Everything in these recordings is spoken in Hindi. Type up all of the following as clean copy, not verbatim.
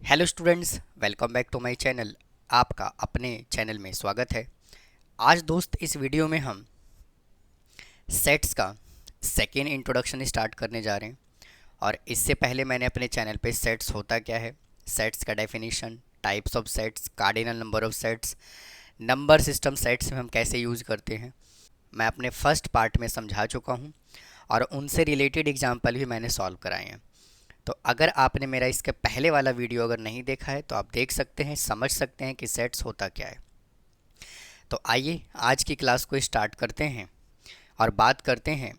Hello students, welcome back to my channel. आपका अपने चैनल में स्वागत है। आज दोस्त इस वीडियो में हम सेट्स का सेकेंड इंट्रोडक्शन स्टार्ट करने जा रहे हैं। और इससे पहले मैंने अपने चैनल पे सेट्स होता क्या है, सेट्स का definition, types of sets, cardinal number of sets, number system sets में हम कैसे यूज़ करते हैं, मैं अपने फर्स्ट पार्ट में समझा चुका हूँ। और उनसे रिलेटेड एग्जाम्पल भी मैंने सॉल्व कराए हैं। तो अगर आपने मेरा इसके पहले वाला वीडियो अगर नहीं देखा है तो आप देख सकते हैं, समझ सकते हैं कि सेट्स होता क्या है। तो आइए आज की क्लास को स्टार्ट करते हैं और बात करते हैं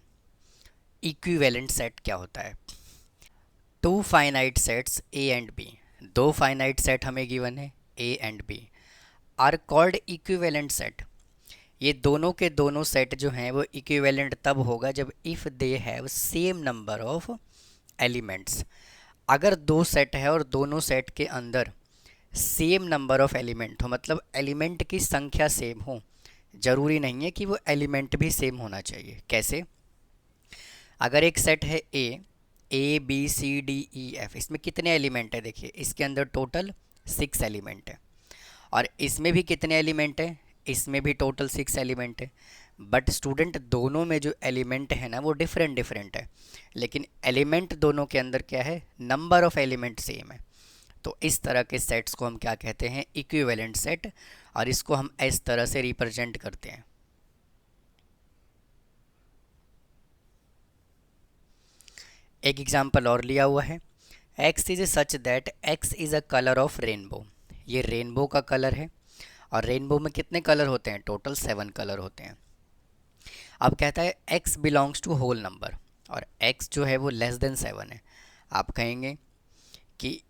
इक्विवेलेंट सेट क्या होता है। Two finite sets A and B, दो फाइनाइट सेट हमें गिवन है A and B, are called equivalent set. ये दोनों के दोनों सेट जो हैं वो इक्विवेलेंट तब होगा जब if they have same number of elements. अगर दो सेट है और दोनों सेट के अंदर सेम नंबर ऑफ एलिमेंट हो, मतलब एलिमेंट की संख्या सेम हो, जरूरी नहीं है कि वो एलिमेंट भी सेम होना चाहिए। कैसे? अगर एक सेट है A B C D E F, इसमें कितने एलिमेंट है? देखिए इसके अंदर टोटल 6 एलिमेंट है। और इसमें भी कितने एलिमेंट है? इसमें भी टोटल 6 एलिमेंट है। बट स्टूडेंट, दोनों में जो एलिमेंट है ना वो डिफरेंट डिफरेंट है, लेकिन एलिमेंट दोनों के अंदर क्या है? नंबर ऑफ एलिमेंट सेम है। तो इस तरह के सेट्स को हम क्या कहते हैं? Equivalent set. और इसको हम इस तरह से रिप्रेजेंट करते हैं। एक एग्जांपल और लिया हुआ है, x is such that X is a colour of rainbow. ये रेनबो का कलर है। और रेनबो में कितने कलर होते हैं? टोटल 7 कलर होते हैं। अब कहता है X belongs to whole number, और एक्स जो है वो लेस देन 7 है। आप कहेंगे कि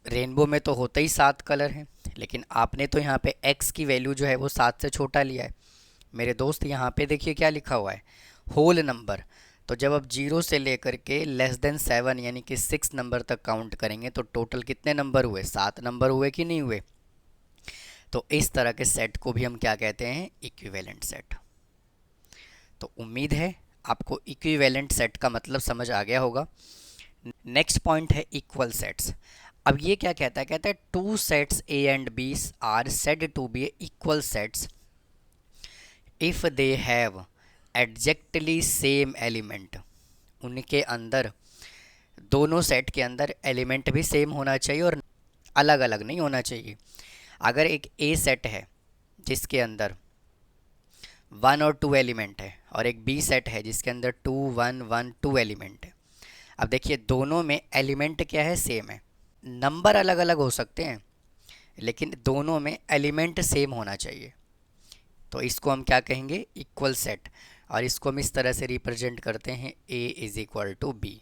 रेनबो में तो होते ही 7 कलर हैं, लेकिन आपने तो यहाँ पे x की वैल्यू जो है वो 7 से छोटा लिया है। मेरे दोस्त यहाँ पे देखिए क्या लिखा हुआ है, होल नंबर। तो जब आप 0 से लेकर के लेस देन 7 यानी कि 6 नंबर तक काउंट करेंगे तो टोटल कितने नंबर हुए? 7 नंबर हुए कि नहीं हुए? तो इस तरह के सेट को भी हम क्या कहते हैं? Equivalent set. तो उम्मीद है आपको इक्विवेलेंट सेट का मतलब समझ आ गया होगा। नेक्स्ट पॉइंट है इक्वल सेट्स। अब ये क्या कहता है? कहता है two sets A and B are said to be equal sets if they have exactly same element. उनके अंदर, दोनों सेट के अंदर एलिमेंट भी सेम होना चाहिए और अलग अलग नहीं होना चाहिए। अगर एक ए सेट है जिसके अंदर 1 और 2 एलिमेंट है, और एक बी सेट है जिसके अंदर 2 1 1 2 एलिमेंट है। अब देखिए दोनों में एलिमेंट क्या है? सेम है। नंबर अलग अलग हो सकते हैं, लेकिन दोनों में एलिमेंट सेम होना चाहिए। तो इसको हम क्या कहेंगे? Equal set. और इसको हम इस तरह से रिप्रेजेंट करते हैं, A is equal to B.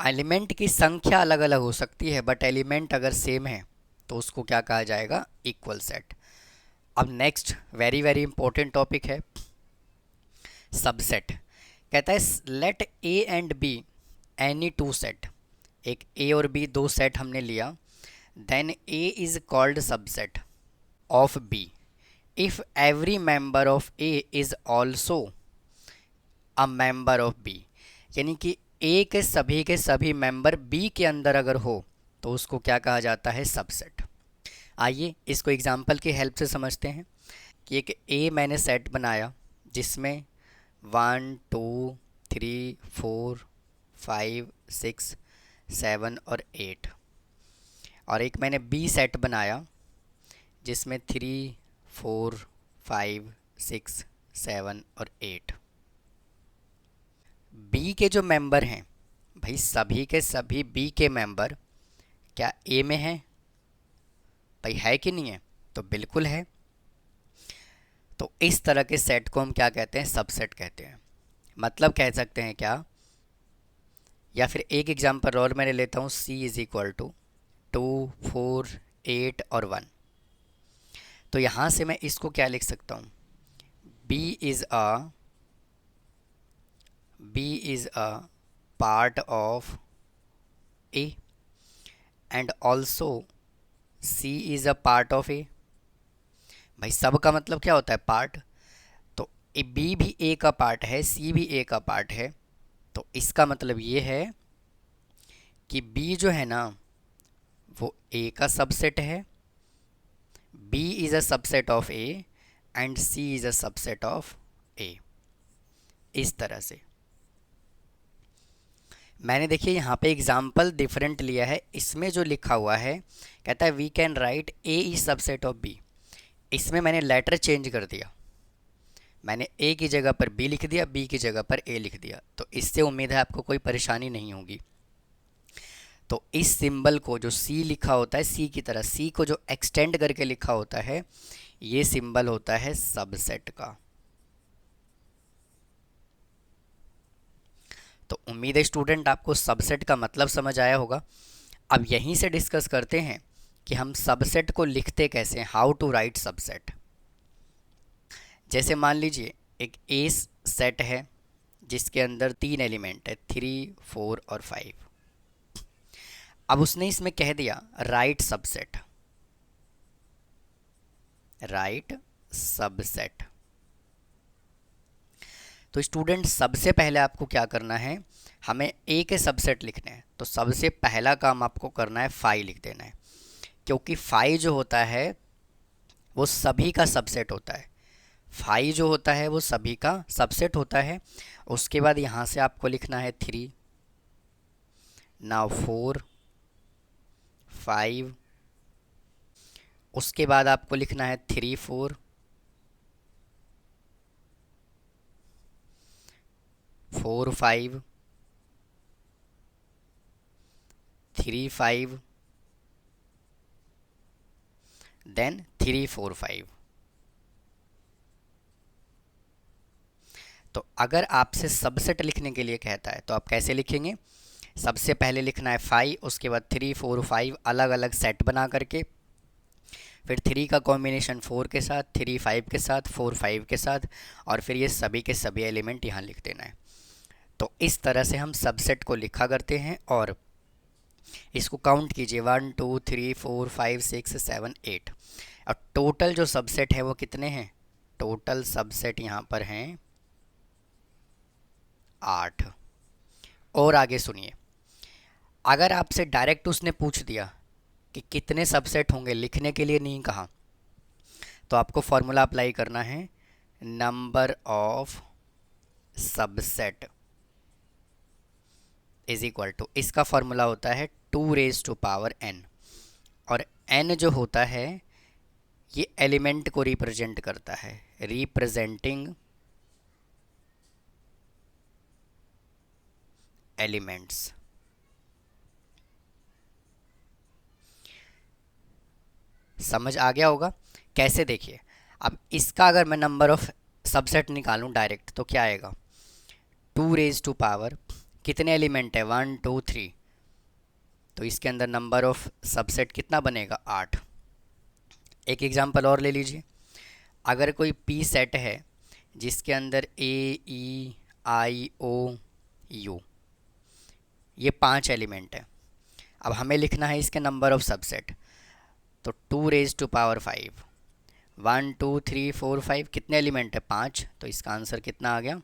Element की संख्या अलग अलग हो सकती है, बट एलिमेंट अगर सेम है तो उसको क्या कहा जाएगा? Equal set. अब next very very important topic है सबसेट। कहता है let A and B any two set. एक ए और बी दो सेट हमने लिया, then A is called subset of B if every member of A is also a member of B. यानी कि ए के सभी मेंबर बी के अंदर अगर हो तो उसको क्या कहा जाता है? सबसेट। आइए इसको एग्जांपल की हेल्प से समझते हैं कि एक ए मैंने सेट बनाया जिसमें 1 2 3 4 5 6 7 और 8, और एक मैंने बी सेट बनाया जिसमें 3 4 5 6 7 और 8। बी के जो मेंबर हैं, भाई सभी के सभी बी के मेंबर क्या ए में हैं? भाई है कि नहीं है? तो बिल्कुल है। तो इस तरह के सेट को हम क्या कहते हैं? सबसेट कहते हैं। मतलब कह सकते हैं क्या, या फिर एक एग्जांपल और मैंने लेता हूँ, सी इज इक्वल टू 2 4 8 और 1। तो यहाँ से मैं इसको क्या लिख सकता हूँ? B is a part of A and also C is a part of A. भाई सब का मतलब क्या होता है? पार्ट। तो बी भी ए का पार्ट है, सी भी ए का पार्ट है। तो इसका मतलब ये है कि बी जो है ना वो ए का सबसेट है, B is a subset of A and C is a subset of A. इस तरह से मैंने देखिए यहाँ पे एग्जाम्पल डिफरेंट लिया है। इसमें जो लिखा हुआ है कहता है we can write A is subset of B. इसमें मैंने लेटर चेंज कर दिया, मैंने ए की जगह पर बी लिख दिया, बी की जगह पर ए लिख दिया। तो इससे उम्मीद है आपको कोई परेशानी नहीं होगी। तो इस सिंबल को जो सी लिखा होता है, सी की तरह सी को जो एक्सटेंड करके लिखा होता है, ये सिंबल होता है सबसेट का। तो उम्मीद है स्टूडेंट आपको सबसेट का मतलब समझ आया होगा। अब यहीं से डिस्कस करते हैं कि हम सबसेट को लिखते कैसे हैं, हाउ टू राइट सबसेट। जैसे मान लीजिए एक ए सेट है जिसके अंदर 3 एलिमेंट है, 3, 4 और 5। अब उसने इसमें कह दिया राइट सबसेट, राइट सबसेट। तो स्टूडेंट सबसे पहले आपको क्या करना है, हमें ए के सबसेट लिखने हैं। तो सबसे पहला काम आपको करना है 5 लिख देना है, क्योंकि 5 जो होता है वो सभी का सबसेट होता है। 5 जो होता है वो सभी का सबसेट होता है। उसके बाद यहाँ से आपको लिखना है 3, नाउ 4, 5। उसके बाद आपको लिखना है 3, 4, 4, 5, 3, 5, देन 3, 4, 5। तो अगर आपसे सबसेट लिखने के लिए कहता है तो आप कैसे लिखेंगे, सबसे पहले लिखना है 5, उसके बाद 3, 4, 5 अलग अलग सेट बना करके, फिर 3 का कॉम्बिनेशन 4 के साथ, 3, 5 के साथ, 4, 5 के साथ, और फिर ये सभी के सभी एलिमेंट यहाँ लिख देना है। तो इस तरह से हम सबसेट को लिखा करते हैं। और इसको काउंट कीजिए, 1, 2, 3, 4, 5, 6, 7, 8। और टोटल जो सबसेट है वो कितने हैं, टोटल सबसेट यहाँ पर हैं 8। और आगे सुनिए, अगर आपसे डायरेक्ट उसने पूछ दिया कि कितने सबसेट होंगे, लिखने के लिए नहीं कहा, तो आपको फॉर्मूला अप्लाई करना है, number of subset is equal to, इसका फॉर्मूला होता है 2n। और n जो होता है ये एलिमेंट को रिप्रेजेंट करता है, रिप्रेजेंटिंग एलिमेंट्स। समझ आ गया होगा कैसे, देखिए। अब इसका अगर मैं नंबर ऑफ सबसेट निकालूं डायरेक्ट तो क्या आएगा, 2 कितने एलिमेंट है, 1, 2, 3। तो इसके अंदर नंबर ऑफ सबसेट कितना बनेगा, 8। एक एग्जांपल और ले लीजिए, अगर कोई पी सेट है जिसके अंदर ए, ई, आई, ओ, यू, ये 5 एलिमेंट है। अब हमें लिखना है इसके नंबर ऑफ सबसेट। तो 2 5, 1, 2, 3, 4, 5 कितने एलिमेंट है, 5। तो इसका आंसर कितना आ गया,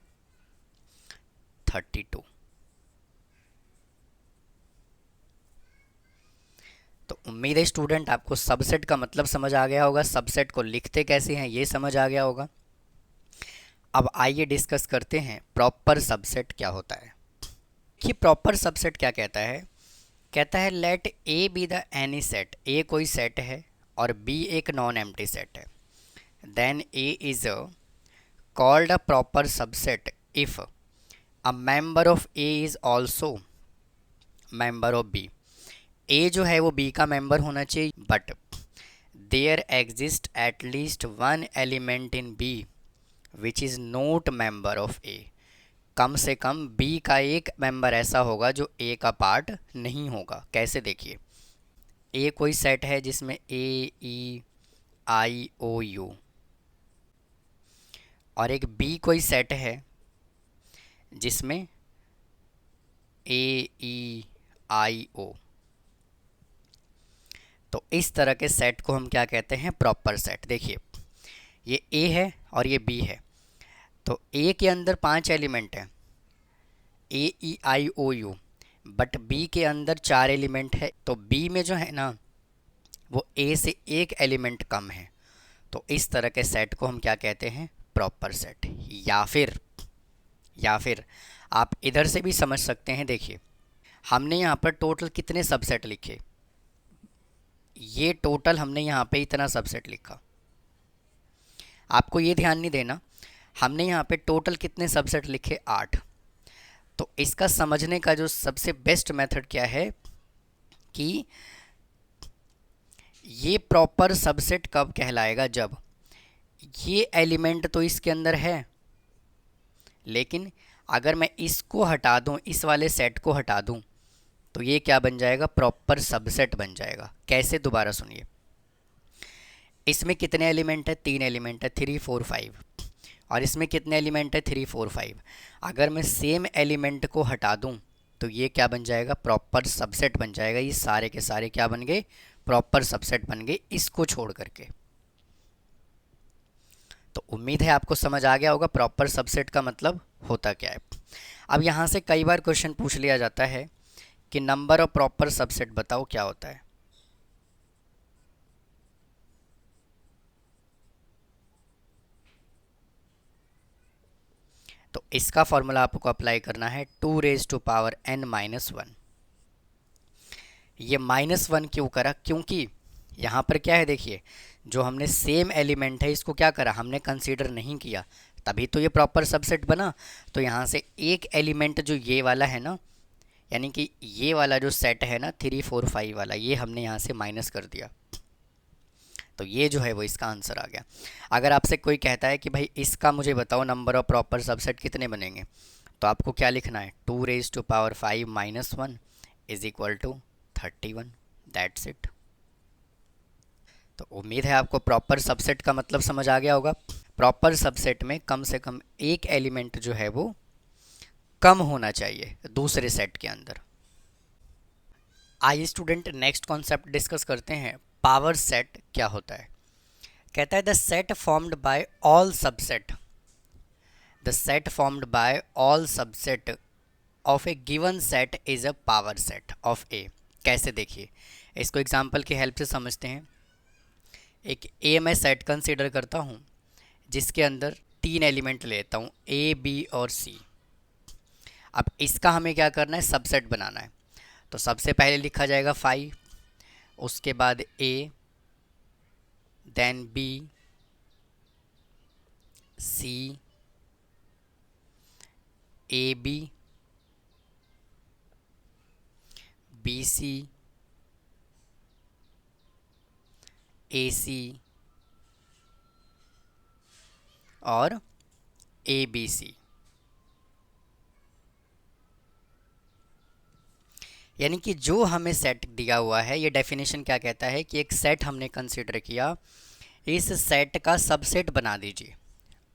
32। तो उम्मीद है स्टूडेंट आपको सबसेट का मतलब समझ आ गया होगा, सबसेट को लिखते कैसे हैं ये समझ आ गया होगा। अब आइए डिस्कस करते हैं प्रॉपर सबसेट क्या होता है। कि प्रॉपर सबसेट क्या कहता है, कहता है let A B the any set, A कोई सेट है और बी एक नॉन एम्प्टी सेट है, then A is called a proper subset if a member of A is also member of B. A जो है वो बी का मेंबर होना चाहिए, but there exist at least one element in B which is not member of A. कम से कम बी का एक मेंबर ऐसा होगा जो ए का पार्ट नहीं होगा। कैसे, देखिए, ए कोई सेट है जिसमें ए, ई, आई, ओ, यू, और एक बी कोई सेट है जिसमें ए, ई, आई, ओ। तो इस तरह के सेट को हम क्या कहते हैं, प्रॉपर सेट। देखिए ये ए है और ये बी है, तो ए के अंदर 5 एलिमेंट हैं, ए, ई, आई, ओ, यू। बट बी के अंदर 4 एलिमेंट है, तो बी में जो है ना वो ए से एक एलिमेंट कम है। तो इस तरह के सेट को हम क्या कहते हैं? Proper set. या फिर आप इधर से भी समझ सकते हैं। देखिए, हमने यहाँ पर टोटल कितने सबसेट लिखे? ये टोटल हमने यहाँ पे इतना सबसेट लिखा। आपको ये ध्यान नहीं देना, हमने यहाँ पे टोटल कितने सबसेट लिखे? 8। तो इसका समझने का जो सबसे बेस्ट मेथड क्या है कि ये प्रॉपर सबसेट कब कहलाएगा? जब ये एलिमेंट तो इसके अंदर है, लेकिन अगर मैं इसको हटा दूं, इस वाले सेट को हटा दूं, तो ये क्या बन जाएगा? प्रॉपर सबसेट बन जाएगा। कैसे? दोबारा सुनिए। इसमें कितने एलिमेंट है? 3 एलिमेंट है, 3 4 5। और इसमें कितने एलिमेंट है? 3 4 5। अगर मैं सेम एलिमेंट को हटा दूं तो ये क्या बन जाएगा? प्रॉपर सबसेट बन जाएगा। ये सारे के सारे क्या बन गए? प्रॉपर सबसेट बन गए, इसको छोड़ करके। तो उम्मीद है आपको समझ आ गया होगा प्रॉपर सबसेट का मतलब होता क्या है। अब यहाँ से कई बार क्वेश्चन पूछ लिया जाता है कि नंबर ऑफ प्रॉपर सबसेट बताओ क्या होता है। तो इसका फॉर्मूला आपको अप्लाई करना है 2⁻n-1। ये -1 क्यों करा? क्योंकि यहाँ पर क्या है, देखिए, जो हमने सेम एलिमेंट है इसको क्या करा? हमने कंसीडर नहीं किया, तभी तो ये प्रॉपर सबसेट बना। तो यहाँ से एक एलिमेंट जो ये वाला है ना, यानी कि ये वाला जो सेट है ना 3 4 5 वाला, ये हमने यहाँ से माइनस कर दिया। तो ये जो है वो इसका आंसर आ गया। अगर आपसे कोई कहता है कि भाई इसका मुझे बताओ नंबर ऑफ प्रॉपर सबसेट कितने बनेंगे, तो आपको क्या लिखना है? 2⁻5 - 1 is equal to 31। That's it. तो उम्मीद है आपको प्रॉपर सबसेट का मतलब समझ आ गया होगा। प्रॉपर सबसेट में कम से कम एक एलिमेंट जो है वो कम होना चाहिए दूसरे सेट के अंदर। आइए स्टूडेंट, नेक्स्ट कॉन्सेप्ट डिस्कस करते हैं। पावर सेट क्या होता है? कहता है the set formed by all subset, the set formed by all subset of A given set is a power set of A. कैसे? देखिए, इसको एग्जांपल की हेल्प से समझते हैं। एक ए मैं सेट कंसीडर करता हूँ जिसके अंदर 3 एलिमेंट लेता हूँ, ए बी और सी। अब इसका हमें क्या करना है? सबसेट बनाना है। तो सबसे पहले लिखा जाएगा 5, उसके बाद A, then B, C, A B, B C, A C और ए बी सी। यानी कि जो हमें सेट दिया हुआ है, ये डेफिनेशन क्या कहता है कि एक सेट हमने कंसीडर किया, इस सेट का सबसेट बना दीजिए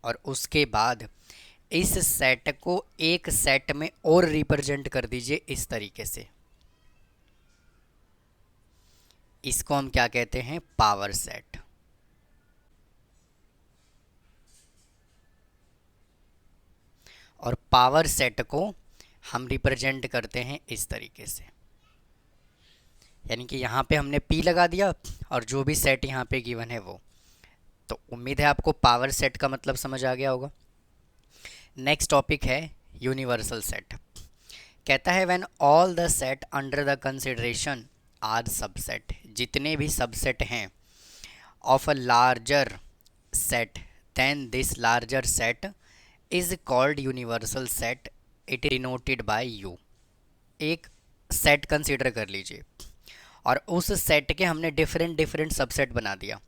और उसके बाद इस सेट को एक सेट में और रिप्रेजेंट कर दीजिए इस तरीके से। इसको हम क्या कहते हैं? Power set. और पावर सेट को हम रिप्रेजेंट करते हैं इस तरीके से। यानी कि यहाँ पे हमने P लगा दिया और जो भी सेट यहाँ पे गिवन है वो। तो उम्मीद है आपको पावर सेट का मतलब समझ आ गया होगा। नेक्स्ट टॉपिक है यूनिवर्सल सेट। कहता है when all the set under the consideration are subset, जितने भी सबसेट हैं of a larger set then this larger set is called universal set, it is denoted by U. एक सेट कंसीडर कर लीजिए और उस सेट के हमने डिफरेंट डिफरेंट सबसेट बना दिया,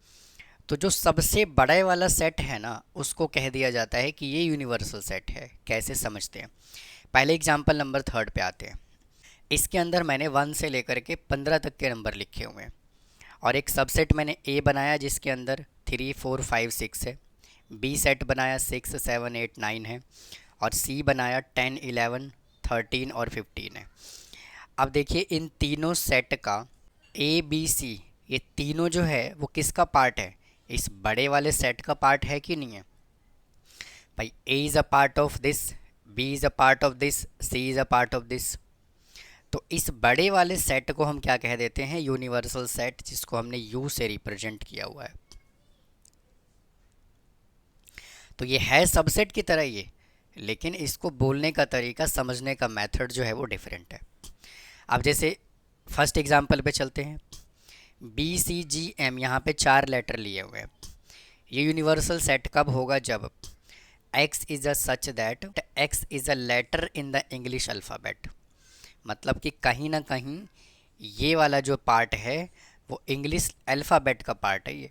तो जो सबसे बड़े वाला सेट है ना उसको कह दिया जाता है कि ये यूनिवर्सल सेट है। कैसे समझते हैं? पहले एग्जांपल नंबर 3 पे आते हैं। इसके अंदर मैंने 1 से लेकर के 15 तक के नंबर लिखे हुए हैं और एक सबसेट मैंने ए बनाया जिसके अंदर 3 4 5 6 है, बी सेट बनाया 6 7 8 9 है और सी बनाया 10 11 13 और 15 है। अब देखिए इन तीनों सेट का ए बी सी, ये तीनों जो है वो किसका पार्ट है? इस बड़े वाले सेट का पार्ट है कि नहीं है? भाई A is a part of this, B is a part of this, C is a part of this. तो इस बड़े वाले सेट को हम क्या कह देते हैं, यूनिवर्सल सेट, जिसको हमने यू से रिप्रेजेंट किया हुआ है। तो ये है सबसेट की तरह ये, लेकिन इसको बोलने का तरीका, समझने का मेथड जो है वो डिफरेंट है। अब जैसे फर्स्ट एग्जांपल पे चलते हैं। BCGM, यहाँ पे 4 लेटर लिए हुए हैं। ये यूनिवर्सल सेट कब होगा, जब X is a such that X is a letter in the English alphabet. मतलब कि कहीं ना कहीं ये वाला जो पार्ट है वो इंग्लिश अल्फ़ाबेट का पार्ट है ये।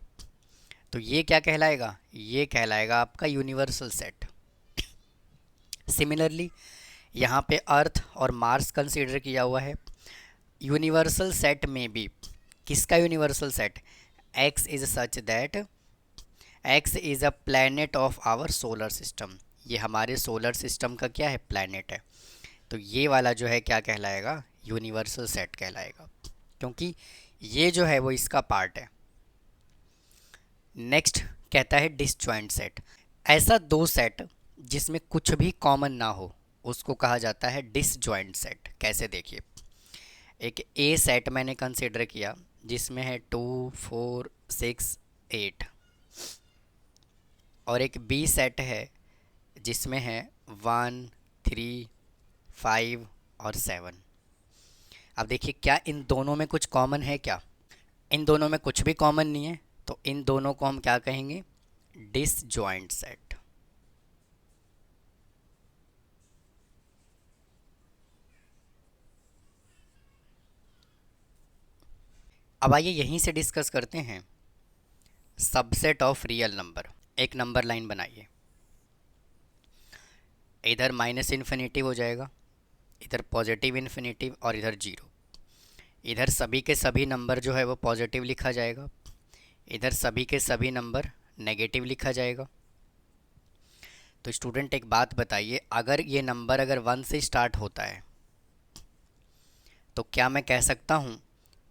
तो ये क्या कहलाएगा, ये कहलाएगा आपका यूनिवर्सल सेट। सिमिलरली यहाँ पे अर्थ और मार्स कंसीडर किया हुआ है। यूनिवर्सल सेट में भी किसका universal set, X is such that X is a planet of our solar system. ये हमारे सोलर सिस्टम का क्या है, प्लैनेट है। तो ये वाला जो है क्या कहलाएगा, यूनिवर्सल सेट कहलाएगा, क्योंकि ये जो है वो इसका पार्ट है। नेक्स्ट कहता है डिसजॉइंट सेट। ऐसा दो सेट जिसमें कुछ भी कॉमन ना हो उसको कहा जाता है डिसजॉइंट सेट। कैसे, देखिए, एक ए सेट मैंने कंसिडर किया जिसमें है 2 4 6 8, और एक बी सेट है जिसमें है 1 3 5 और 7। अब देखिए, क्या इन दोनों में कुछ कॉमन है क्या, इन दोनों में कुछ भी कॉमन नहीं है, तो इन दोनों को हम क्या कहेंगे, डिसजॉइंट सेट। अब आइए यहीं से डिस्कस करते हैं सबसेट ऑफ रियल नंबर। एक नंबर लाइन बनाइए, इधर माइनस इन्फिनिटिव हो जाएगा, इधर पॉजिटिव इन्फिनिटिव और इधर जीरो। इधर सभी के सभी नंबर जो है वो पॉजिटिव लिखा जाएगा, इधर सभी के सभी नंबर नेगेटिव लिखा जाएगा। तो स्टूडेंट एक बात बताइए, अगर ये नंबर अगर 1 से स्टार्ट होता है तो क्या मैं कह सकता हूँ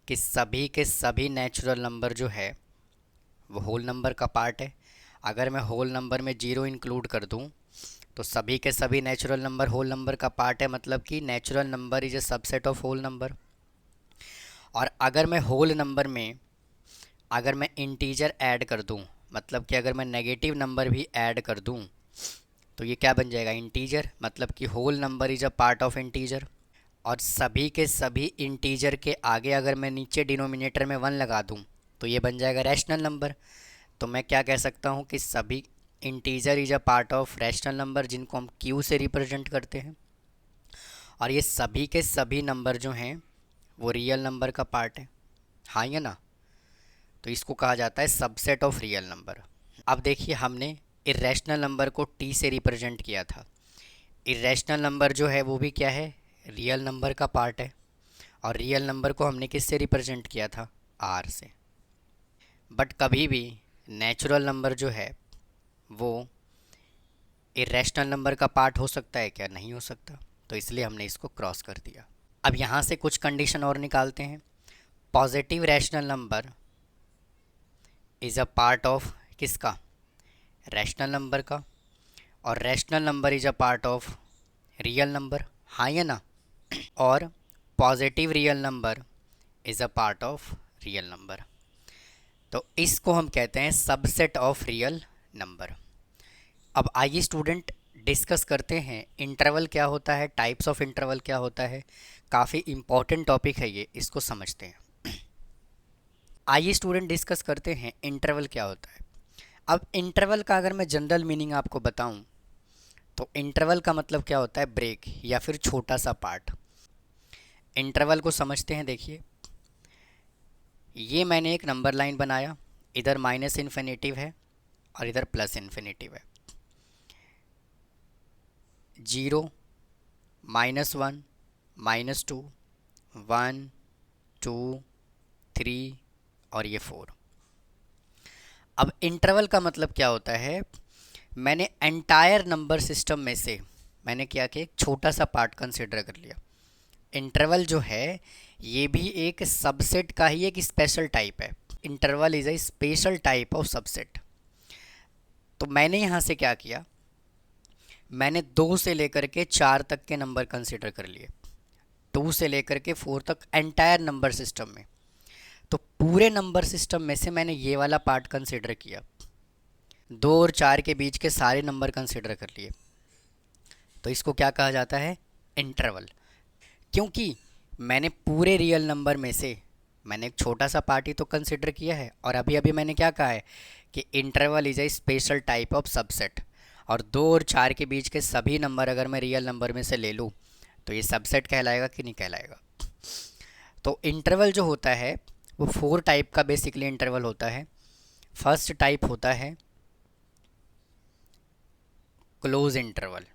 कि सभी के सभी नेचुरल नंबर जो है वो होल नंबर का पार्ट है। अगर मैं होल नंबर में जीरो इंक्लूड कर दूँ तो सभी के सभी नेचुरल नंबर होल नंबर का पार्ट है, मतलब कि natural number is a subset of whole number. और अगर मैं होल नंबर में अगर मैं इंटीजर ऐड कर दूं, मतलब कि अगर मैं नेगेटिव नंबर भी ऐड कर दूं, तो ये क्या बन जाएगा, इंटीजर। मतलब कि whole number is a part of integer. और सभी के सभी इंटीजर के आगे अगर मैं नीचे डिनोमिनेटर में 1 लगा दूं तो ये बन जाएगा रैशनल नंबर। तो मैं क्या कह सकता हूँ कि सभी integer is a part of rational number, जिनको हम क्यू से रिप्रेजेंट करते हैं। और ये सभी के सभी नंबर जो हैं वो रियल नंबर का पार्ट है, हाँ या ना। तो इसको कहा जाता है सबसेट ऑफ रियल नंबर। अब देखिए, हमने इरेशनल नंबर को टी से रिप्रेजेंट किया था। इरेशनल नंबर जो है वो भी क्या है, रियल नंबर का पार्ट है। और रियल नंबर को हमने किस से रिप्रेजेंट किया था, आर से। बट कभी भी नेचुरल नंबर जो है वो इरेशनल नंबर का पार्ट हो सकता है क्या, नहीं हो सकता। तो इसलिए हमने इसको क्रॉस कर दिया। अब यहाँ से कुछ कंडीशन और निकालते हैं। Positive rational number is a part of किसका, रैशनल नंबर का। और rational number is a part of real number, हाँ या ना। और positive real number is a part of real number. तो इसको हम कहते हैं सबसेट ऑफ रियल नंबर। अब आइए स्टूडेंट डिस्कस करते हैं इंटरवल क्या होता है, टाइप्स ऑफ इंटरवल क्या होता है। काफ़ी इम्पॉर्टेंट टॉपिक है ये, इसको समझते हैं। आइए स्टूडेंट डिस्कस करते हैं इंटरवल क्या होता है। अब इंटरवल का अगर मैं जनरल मीनिंग आपको बताऊं तो इंटरवल का मतलब क्या होता है, ब्रेक या फिर छोटा सा पार्ट। इंटरवल को समझते हैं। देखिए, ये मैंने एक नंबर लाइन बनाया, इधर माइनस इन्फिनिटिव है और इधर प्लस इन्फिनिटिव है। 0 -1 -2 1 2 3 और ये 4। अब इंटरवल का मतलब क्या होता है, मैंने एंटायर नंबर सिस्टम में से मैंने क्या किया, एक छोटा सा पार्ट कंसिडर कर लिया। इंटरवल जो है ये भी एक सबसेट का ही एक स्पेशल टाइप है। Interval is a special type of subset. तो मैंने यहाँ से क्या किया, मैंने 2 से लेकर के 4 तक के नंबर कंसिडर कर लिए। 2 से लेकर के 4 तक एंटायर नंबर सिस्टम में। तो पूरे नंबर सिस्टम में से मैंने ये वाला पार्ट कंसिडर किया, 2 और 4 के बीच के सारे नंबर कंसिडर कर लिए, तो इसको क्या कहा जाता है? इंटरवल। क्योंकि मैंने पूरे रियल नंबर में से मैंने एक छोटा सा पार्ट ही तो कंसिडर किया है, और अभी अभी मैंने क्या कहा है कि interval is a special type of subset, और 2 और 4 के बीच के सभी नंबर अगर मैं रियल नंबर में से ले लूँ तो ये सबसेट कहलाएगा कि नहीं कहलाएगा? तो इंटरवल जो होता है वो 4 टाइप का बेसिकली इंटरवल होता है। फर्स्ट टाइप होता है क्लोज इंटरवल।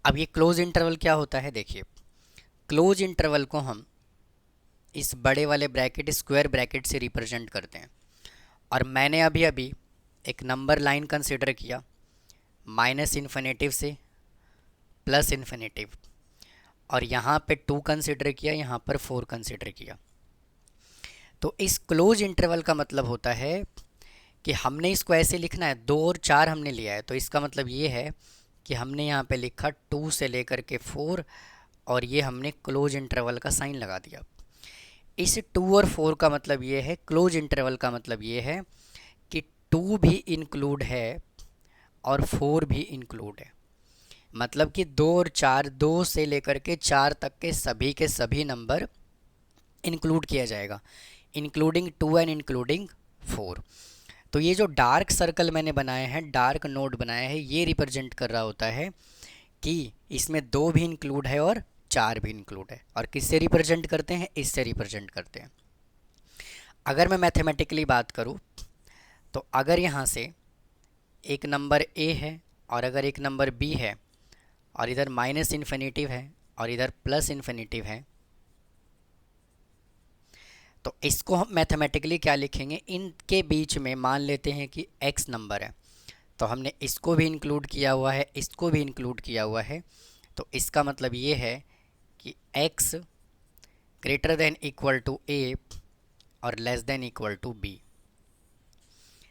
अब ये क्लोज इंटरवल क्या होता है? देखिए, क्लोज इंटरवल को हम इस बड़े वाले ब्रैकेट, स्क्वायर ब्रैकेट से रिप्रेजेंट करते हैं। और मैंने अभी अभी एक नंबर लाइन कंसिडर किया, माइनस इन्फिनेटिव से प्लस इन्फिनेटिव, और यहाँ पे 2 कंसिडर किया, यहाँ पर 4 कंसिडर किया। तो इस क्लोज इंटरवल का मतलब होता है कि हमने इसको ऐसे लिखना है, 2 और 4 हमने लिया है, तो इसका मतलब ये है कि हमने यहाँ पे लिखा 2 से लेकर के 4, और ये हमने क्लोज इंटरवल का साइन लगा दिया। इस 2 और 4 का मतलब ये है, क्लोज इंटरवल का मतलब ये है कि 2 भी इंक्लूड है और 4 भी इंक्लूड है। मतलब कि 2 और 4, 2 से लेकर के 4 तक के सभी नंबर इंक्लूड किया जाएगा, इंक्लूडिंग 2 एंड इंक्लूडिंग 4। तो ये जो डार्क सर्कल मैंने बनाए हैं, डार्क नोड बनाया है, ये रिप्रेजेंट कर रहा होता है कि इसमें 2 भी इंक्लूड है और 4 भी इंक्लूड है। और किससे रिप्रेजेंट करते हैं? इससे रिप्रेजेंट करते हैं। अगर मैं मैथमेटिकली बात करूँ तो अगर यहाँ से एक नंबर ए है और अगर एक नंबर बी है और इधर माइनस इन्फिनेटिव है और इधर प्लस इन्फिनेटिव है, तो इसको हम मैथमेटिकली क्या लिखेंगे? इनके बीच में मान लेते हैं कि x नंबर है, तो हमने इसको भी इंक्लूड किया हुआ है, इसको भी इंक्लूड किया हुआ है। तो इसका मतलब ये है कि x greater than equal to a और less than equal to b।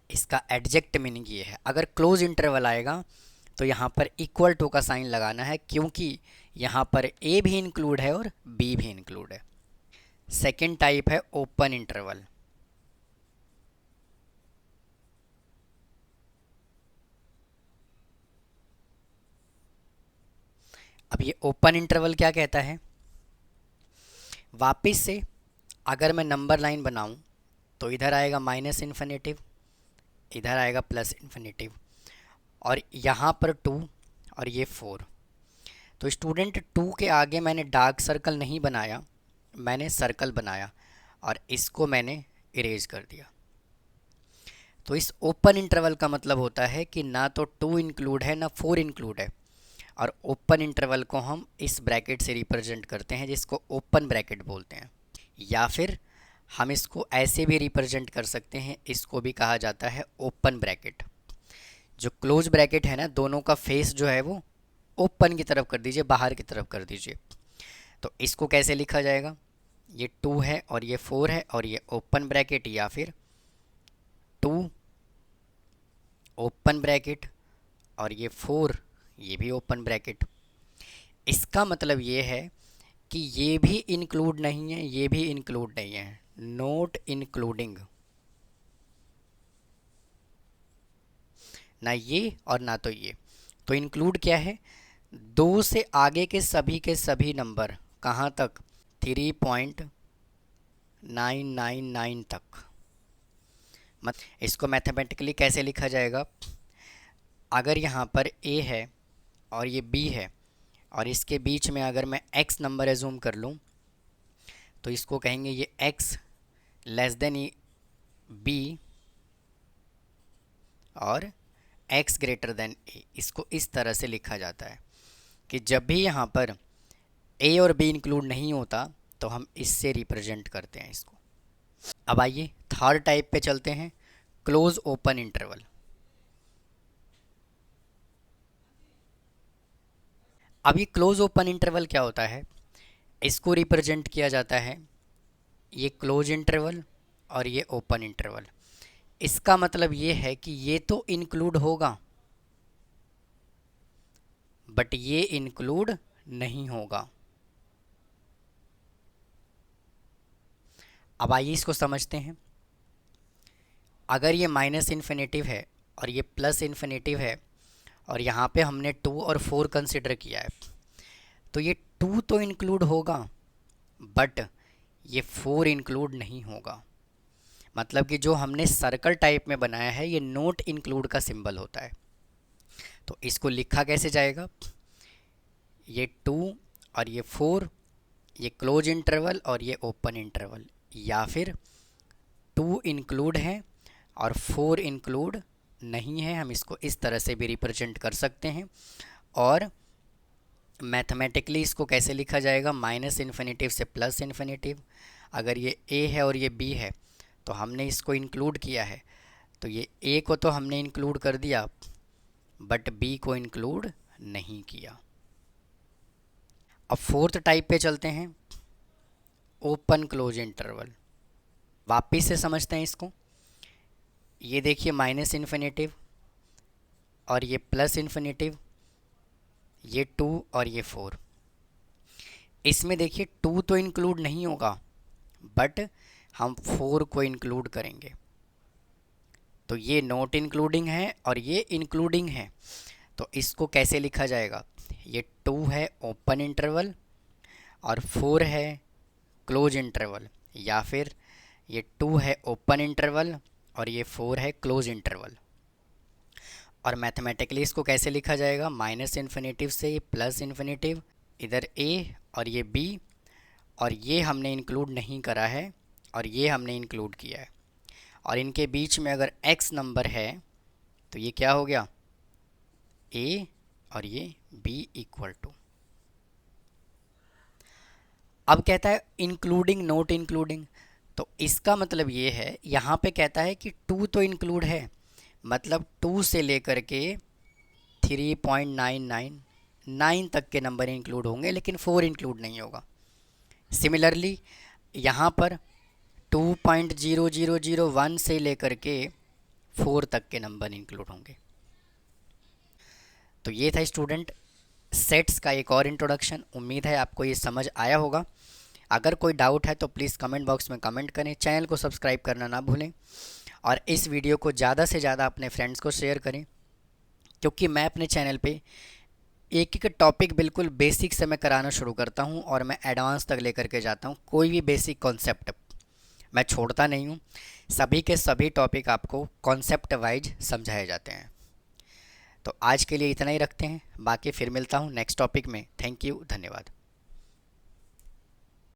इसका एडजेक्ट मीनिंग ये है। अगर क्लोज इंटरवल आएगा तो यहाँ पर इक्वल टू का साइन लगाना है, क्योंकि यहाँ पर a भी इंक्लूड है और b भी इंक्लूड है। सेकेंड टाइप है ओपन इंटरवल। अब ये ओपन इंटरवल क्या कहता है? वापस से अगर मैं नंबर लाइन बनाऊं तो इधर आएगा माइनस इन्फिनेटिव, इधर आएगा प्लस इन्फिनेटिव, और यहाँ पर 2 और ये 4। तो स्टूडेंट 2 के आगे मैंने डार्क सर्कल नहीं बनाया, मैंने सर्कल बनाया और इसको मैंने इरेज कर दिया। तो इस ओपन इंटरवल का मतलब होता है कि ना तो 2 इंक्लूड है ना 4 इंक्लूड है, और ओपन इंटरवल को हम इस ब्रैकेट से रिप्रेजेंट करते हैं जिसको ओपन ब्रैकेट बोलते हैं। या फिर हम इसको ऐसे भी रिप्रेजेंट कर सकते हैं, इसको भी कहा जाता है ओपन ब्रैकेट। जो क्लोज ब्रैकेट है ना, दोनों का फेस जो है वो ओपन की तरफ कर दीजिए, बाहर की तरफ कर दीजिए। तो इसको कैसे लिखा जाएगा? ये 2 है और ये 4 है और ये ओपन ब्रैकेट, या फिर 2 ओपन ब्रैकेट और ये 4 ये भी ओपन ब्रैकेट। इसका मतलब ये है कि ये भी इंक्लूड नहीं है, ये भी इंक्लूड नहीं है, नोट इंक्लूडिंग, ना ये और ना तो ये। तो इंक्लूड क्या है? 2 से आगे के सभी नंबर कहाँ तक? 3.999 तक। मत इसको मैथमेटिकली कैसे लिखा जाएगा? अगर यहाँ पर a है और ये b है और इसके बीच में अगर मैं x नंबर एज्यूम कर लूँ तो इसको कहेंगे ये x लेस देन b और x ग्रेटर देन a। इसको इस तरह से लिखा जाता है कि जब भी यहाँ पर a और b इंक्लूड नहीं होता तो हम इससे रिप्रेजेंट करते हैं इसको। अब आइए थर्ड टाइप पे चलते हैं, क्लोज ओपन इंटरवल। अब ये क्लोज ओपन इंटरवल क्या होता है? इसको रिप्रेजेंट किया जाता है, ये क्लोज इंटरवल और ये ओपन इंटरवल, इसका मतलब ये है कि ये तो इंक्लूड होगा बट ये इंक्लूड नहीं होगा। अब आइए इसको समझते हैं। अगर ये माइनस इन्फिनेटिव है और ये प्लस इन्फिनेटिव है और यहाँ पे हमने 2 और 4 कंसिडर किया है, तो ये 2 तो इंक्लूड होगा बट ये 4 इंक्लूड नहीं होगा। मतलब कि जो हमने सर्कल टाइप में बनाया है ये नॉट इंक्लूड का सिंबल होता है। तो इसको लिखा कैसे जाएगा? ये 2 और ये 4, ये क्लोज इंटरवल और ये ओपन इंटरवल, या फिर 2 इंक्लूड है और 4 इंक्लूड नहीं है। हम इसको इस तरह से भी रिप्रेजेंट कर सकते हैं। और मैथमेटिकली इसको कैसे लिखा जाएगा? माइनस इन्फिनेटिव से प्लस इन्फिनेटिव। अगर ये ए है और ये बी है तो हमने इसको इंक्लूड किया है, तो ये ए को तो हमने इंक्लूड कर दिया बट बी को इंक्लूड नहीं किया। अब फोर्थ टाइप पे चलते हैं, ओपन क्लोज इंटरवल। वापिस से समझते हैं इसको। ये देखिए माइनस इन्फिनेटिव और ये प्लस इन्फिनेटिव, ये 2 और ये 4। इसमें देखिए 2 तो इंक्लूड नहीं होगा बट हम 4 को इंक्लूड करेंगे, तो ये नॉट इंक्लूडिंग है और ये इंक्लूडिंग है। तो इसको कैसे लिखा जाएगा? ये 2 है ओपन इंटरवल और 4 है क्लोज इंटरवल, या फिर ये 2 है ओपन इंटरवल और ये 4 है क्लोज इंटरवल। और मैथमेटिकली इसको कैसे लिखा जाएगा? माइनस इन्फिनेटिव से ये प्लस इन्फिनेटिव, इधर ए और ये बी, और ये हमने इंक्लूड नहीं करा है और ये हमने इंक्लूड किया है, और इनके बीच में अगर x नंबर है तो ये क्या हो गया? a और ये b इक्वल टू। अब कहता है इंक्लूडिंग नॉट इंक्लूडिंग, तो इसका मतलब ये है, यहाँ पे कहता है कि 2 तो इंक्लूड है, मतलब 2 से लेकर के 3.999 तक के नंबर इंक्लूड होंगे लेकिन 4 इंक्लूड नहीं होगा। सिमिलरली यहाँ पर 2.0001 से लेकर के 4 तक के नंबर इंक्लूड होंगे। तो ये था स्टूडेंट सेट्स का एक और इंट्रोडक्शन। उम्मीद है आपको ये समझ आया होगा। अगर कोई डाउट है तो प्लीज़ कमेंट बॉक्स में कमेंट करें। चैनल को सब्सक्राइब करना ना भूलें और इस वीडियो को ज़्यादा से ज़्यादा अपने फ्रेंड्स को शेयर करें, क्योंकि मैं अपने चैनल पे एक एक टॉपिक बिल्कुल बेसिक से मैं कराना शुरू करता हूँ और मैं एडवांस तक लेकर के जाता हूँ। कोई भी बेसिक कॉन्सेप्ट मैं छोड़ता नहीं हूँ। सभी के सभी टॉपिक आपको कॉन्सेप्ट वाइज समझाए जाते हैं। तो आज के लिए इतना ही रखते हैं, बाकी फिर मिलता हूँ नेक्स्ट टॉपिक में। थैंक यू, धन्यवाद।